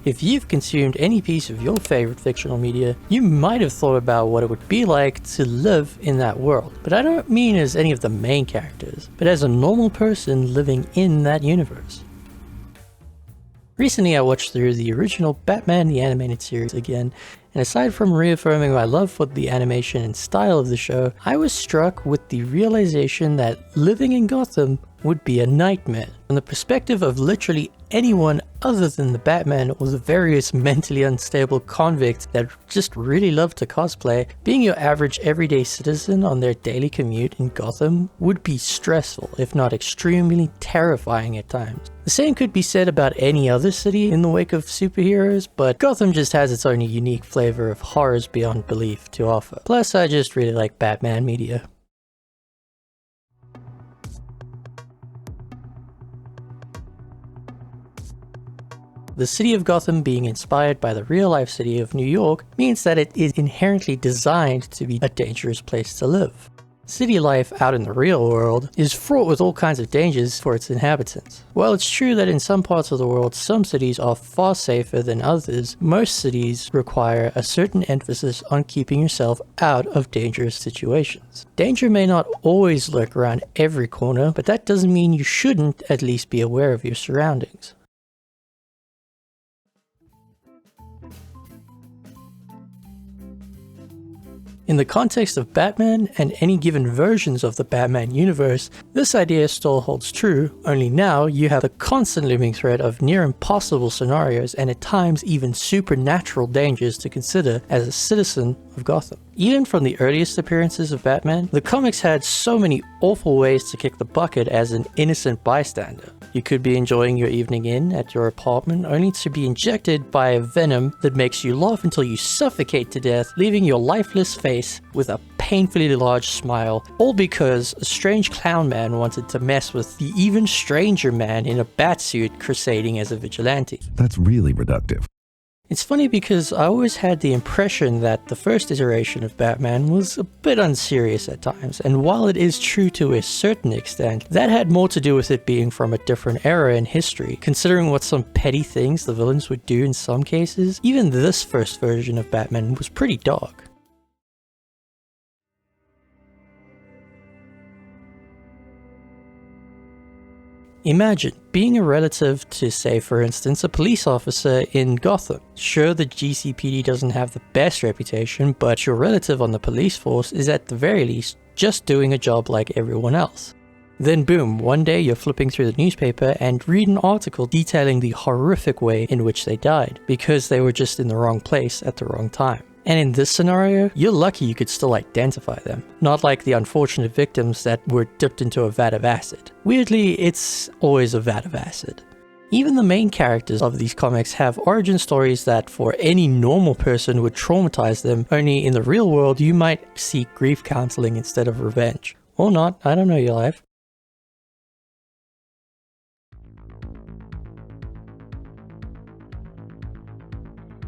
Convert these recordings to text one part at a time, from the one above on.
If you've consumed any piece of your favorite fictional media, you might have thought about what it would be like to live in that world. But I don't mean as any of the main characters, but as a normal person living in that universe. Recently I watched through the original Batman the Animated Series again, and aside from reaffirming my love for the animation and style of the show, I was struck with the realization that living in Gotham would be a nightmare. From the perspective of literally anyone other than the Batman or the various mentally unstable convicts that just really love to cosplay, being your average everyday citizen on their daily commute in Gotham would be stressful, if not extremely terrifying at times. The same could be said about any other city in the wake of superheroes, but Gotham just has its own unique flavor of horrors beyond belief to offer. Plus, I just really like Batman media. The city of Gotham being inspired by the real-life city of New York means that it is inherently designed to be a dangerous place to live. City life out in the real world is fraught with all kinds of dangers for its inhabitants. While it's true that in some parts of the world some cities are far safer than others, most cities require a certain emphasis on keeping yourself out of dangerous situations. Danger may not always lurk around every corner, but that doesn't mean you shouldn't at least be aware of your surroundings. In the context of Batman and any given versions of the Batman universe, this idea still holds true, only now you have the constant looming threat of near impossible scenarios and at times even supernatural dangers to consider as a citizen of Gotham. Even from the earliest appearances of Batman, the comics had so many awful ways to kick the bucket as an innocent bystander. You could be enjoying your evening in at your apartment only to be injected by a venom that makes you laugh until you suffocate to death, leaving your lifeless face with a painfully large smile, all because a strange clown man wanted to mess with the even stranger man in a batsuit crusading as a vigilante. That's really reductive. It's funny because I always had the impression that the first iteration of Batman was a bit unserious at times, and while it is true to a certain extent, that had more to do with it being from a different era in history. Considering what some petty things the villains would do in some cases, even this first version of Batman was pretty dark. Imagine being a relative to, say for instance, a police officer in Gotham. Sure, the GCPD doesn't have the best reputation, but your relative on the police force is at the very least just doing a job like everyone else. Then boom, one day you're flipping through the newspaper and read an article detailing the horrific way in which they died, because they were just in the wrong place at the wrong time. And in this scenario, you're lucky you could still identify them, not like the unfortunate victims that were dipped into a vat of acid. Weirdly, it's always a vat of acid. Even the main characters of these comics have origin stories that for any normal person would traumatize them, only in the real world you might seek grief counseling instead of revenge. Or not, I don't know your life.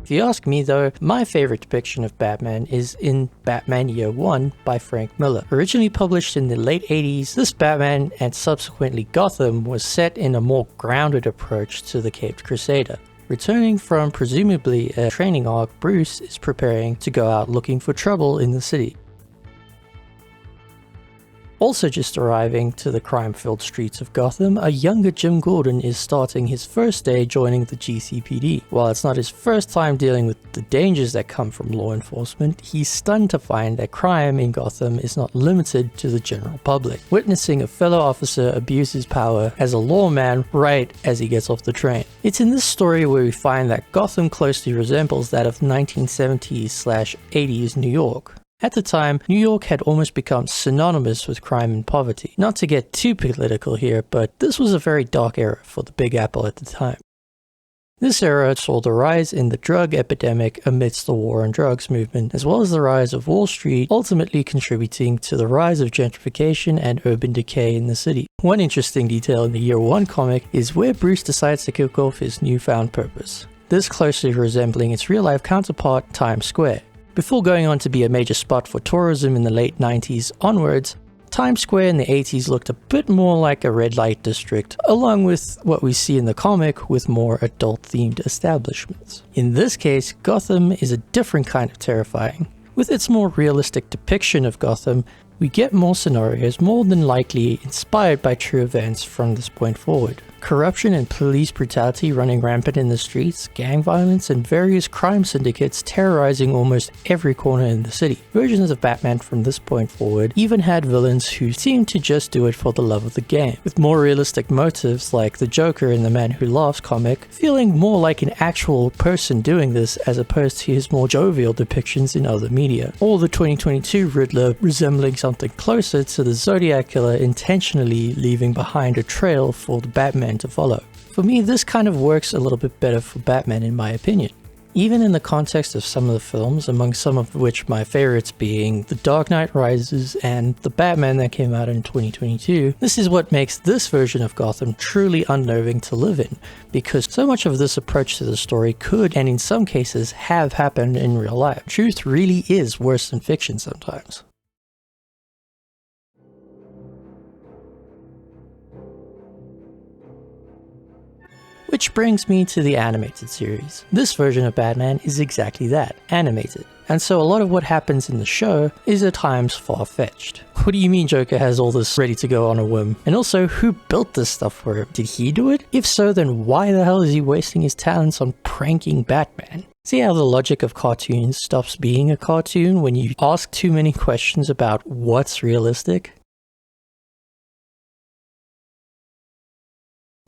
If you ask me though, my favorite depiction of Batman is in Batman Year One by Frank Miller. Originally published in the late 80s, this Batman and subsequently Gotham was set in a more grounded approach to the Caped Crusader. Returning from presumably a training arc, Bruce is preparing to go out looking for trouble in the city. Also just arriving to the crime-filled streets of Gotham, a younger Jim Gordon is starting his first day joining the GCPD. While it's not his first time dealing with the dangers that come from law enforcement, he's stunned to find that crime in Gotham is not limited to the general public, witnessing a fellow officer abuse his power as a lawman right as he gets off the train. It's in this story where we find that Gotham closely resembles that of 1970s/80s New York. At the time, New York had almost become synonymous with crime and poverty. Not to get too political here, but this was a very dark era for the Big Apple at the time. This era saw the rise in the drug epidemic amidst the war on drugs movement, as well as the rise of Wall Street, ultimately contributing to the rise of gentrification and urban decay in the city. One interesting detail in the Year One comic is where Bruce decides to kick off his newfound purpose, this closely resembling its real-life counterpart, Times Square. Before going on to be a major spot for tourism in the late 90s onwards, Times Square in the 80s looked a bit more like a red light district, along with what we see in the comic with more adult-themed establishments. In this case, Gotham is a different kind of terrifying. With its more realistic depiction of Gotham, we get more scenarios more than likely inspired by true events from this point forward. Corruption and police brutality running rampant in the streets, gang violence, and various crime syndicates terrorizing almost every corner in the city. Versions of Batman from this point forward even had villains who seemed to just do it for the love of the game, with more realistic motives like the Joker in the Man Who Laughs comic, feeling more like an actual person doing this as opposed to his more jovial depictions in other media, or the 2022 Riddler resembling something closer to the Zodiac Killer intentionally leaving behind a trail for the Batman to follow. For me, this kind of works a little bit better for Batman in my opinion. Even in the context of some of the films, among some of which my favorites being The Dark Knight Rises and The Batman that came out in 2022, this is what makes this version of Gotham truly unnerving to live in, because so much of this approach to the story could, and in some cases have happened in real life. Truth really is worse than fiction sometimes. Which brings me to the animated series. This version of Batman is exactly that, animated. And so a lot of what happens in the show is at times far-fetched. What do you mean Joker has all this ready to go on a whim? And also, who built this stuff for him? Did he do it? If so, then why the hell is he wasting his talents on pranking Batman? See how the logic of cartoons stops being a cartoon when you ask too many questions about what's realistic?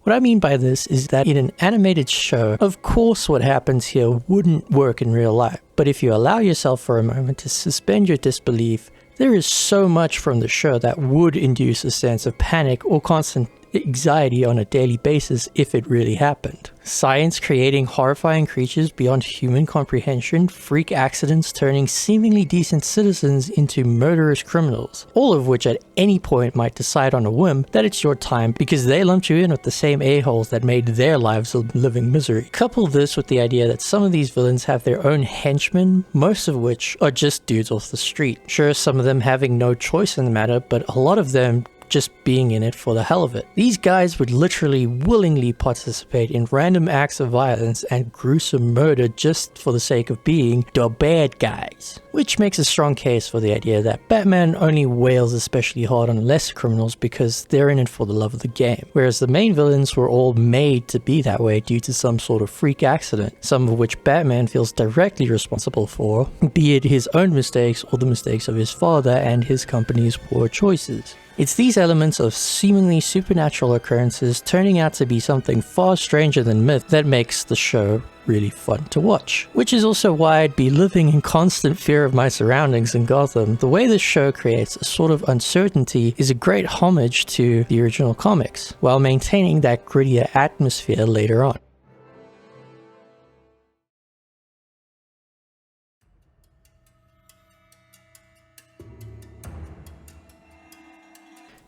What I mean by this is that in an animated show, of course what happens here wouldn't work in real life. But if you allow yourself for a moment to suspend your disbelief, there is so much from the show that would induce a sense of panic or constant anxiety on a daily basis if it really happened. Science creating horrifying creatures beyond human comprehension, freak accidents turning seemingly decent citizens into murderous criminals, all of which at any point might decide on a whim that it's your time because they lumped you in with the same a-holes that made their lives a living misery. Couple this with the idea that some of these villains have their own henchmen, most of which are just dudes off the street. Sure, some of them having no choice in the matter, but a lot of them just being in it for the hell of it. These guys would literally willingly participate in random acts of violence and gruesome murder just for the sake of being the bad guys. Which makes a strong case for the idea that Batman only wails especially hard on lesser criminals because they're in it for the love of the game, whereas the main villains were all made to be that way due to some sort of freak accident, some of which Batman feels directly responsible for, be it his own mistakes or the mistakes of his father and his company's poor choices. It's these elements of seemingly supernatural occurrences turning out to be something far stranger than myth that makes the show really fun to watch. Which is also why I'd be living in constant fear of my surroundings in Gotham. The way this show creates a sort of uncertainty is a great homage to the original comics, while maintaining that grittier atmosphere later on.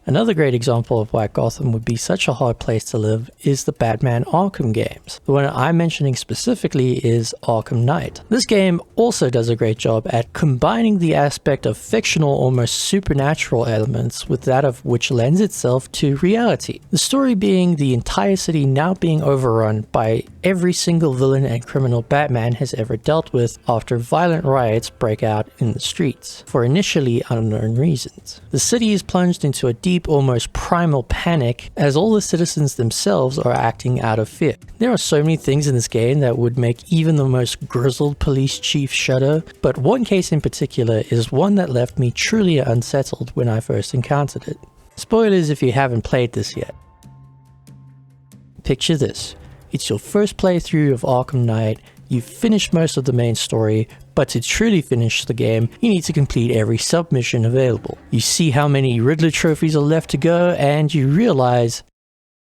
Another great example of why Gotham would be such a hard place to live is the Batman Arkham games. The one I'm mentioning specifically is Arkham Knight. This game also does a great job at combining the aspect of fictional, almost supernatural elements with that of which lends itself to reality. The story being the entire city now being overrun by every single villain and criminal Batman has ever dealt with after violent riots break out in the streets, for initially unknown reasons. The city is plunged into a deep, almost primal panic as all the citizens themselves are acting out of fear. There are so many things in this game that would make even the most grizzled police chief shudder, but one case in particular is one that left me truly unsettled when I first encountered it. Spoilers if you haven't played this yet. Picture this. It's your first playthrough of Arkham Knight, you've finished most of the main story, but to truly finish the game, you need to complete every submission available. You see how many Riddler trophies are left to go, and you realize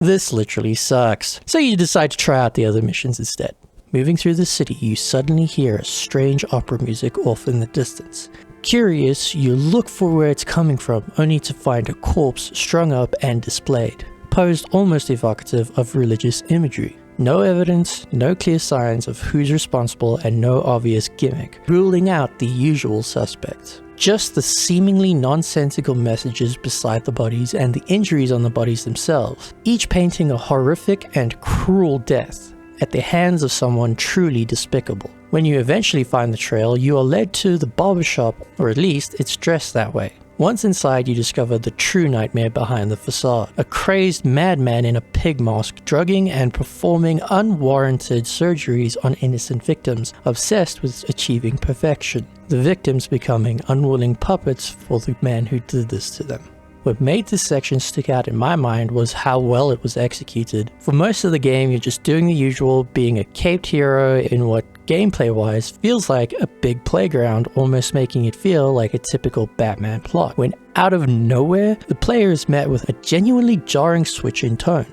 this literally sucks. So you decide to try out the other missions instead. Moving through the city, you suddenly hear a strange opera music off in the distance. Curious, you look for where it's coming from, only to find a corpse strung up and displayed, posed almost evocative of religious imagery. No evidence, no clear signs of who's responsible, and no obvious gimmick, ruling out the usual suspects. Just the seemingly nonsensical messages beside the bodies and the injuries on the bodies themselves, each painting a horrific and cruel death at the hands of someone truly despicable. When you eventually find the trail, you are led to the barbershop, or at least it's dressed that way. Once inside, you discover the true nightmare behind the facade. A crazed madman in a pig mask drugging and performing unwarranted surgeries on innocent victims, obsessed with achieving perfection. The victims becoming unwilling puppets for the man who did this to them. What made this section stick out in my mind was how well it was executed. For most of the game, you're just doing the usual, being a caped hero in what gameplay-wise feels like a big playground, almost making it feel like a typical Batman plot, when out of nowhere, the player is met with a genuinely jarring switch in tone.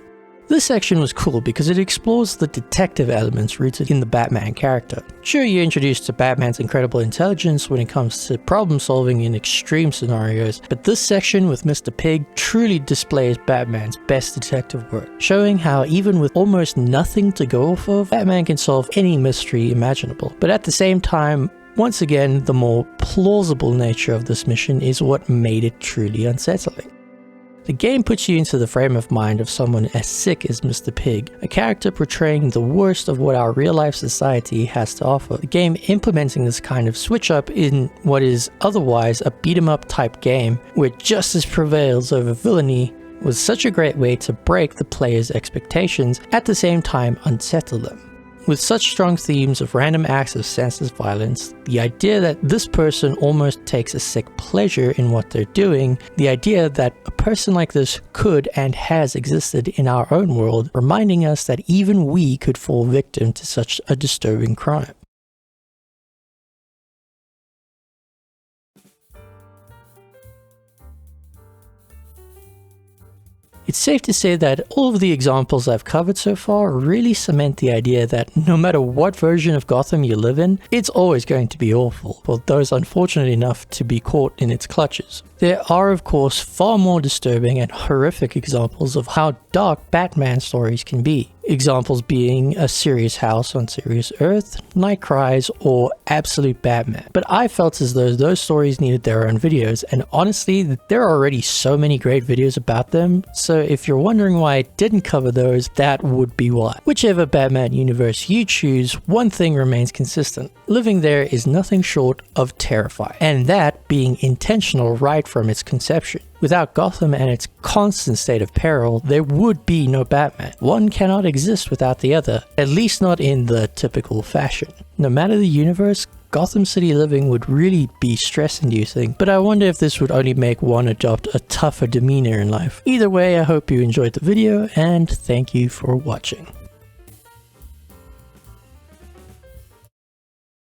This section was cool because it explores the detective elements rooted in the Batman character. Sure, you're introduced to Batman's incredible intelligence when it comes to problem solving in extreme scenarios, but this section with Mr. Pig truly displays Batman's best detective work, showing how even with almost nothing to go off of, Batman can solve any mystery imaginable. But at the same time, once again, the more plausible nature of this mission is what made it truly unsettling. The game puts you into the frame of mind of someone as sick as Mr. Pig, a character portraying the worst of what our real-life society has to offer. The game implementing this kind of switch-up in what is otherwise a beat-em-up type game, where justice prevails over villainy, was such a great way to break the player's expectations, at the same time unsettle them. With such strong themes of random acts of senseless violence, the idea that this person almost takes a sick pleasure in what they're doing, the idea that a person like this could and has existed in our own world, reminding us that even we could fall victim to such a disturbing crime. It's safe to say that all of the examples I've covered so far really cement the idea that no matter what version of Gotham you live in, it's always going to be awful for those unfortunate enough to be caught in its clutches. There are of course far more disturbing and horrific examples of how dark Batman stories can be. Examples being A Serious House on Serious Earth, Night Cries, or Absolute Batman. But I felt as though those stories needed their own videos, and honestly, there are already so many great videos about them, so if you're wondering why I didn't cover those, that would be why. Whichever Batman universe you choose, one thing remains consistent. Living there is nothing short of terrifying, and that being intentional right from its conception. Without Gotham and its constant state of peril, there would be no Batman. One cannot exist without the other, at least not in the typical fashion. No matter the universe, Gotham City living would really be stress-inducing, but I wonder if this would only make one adopt a tougher demeanor in life. Either way, I hope you enjoyed the video, and thank you for watching.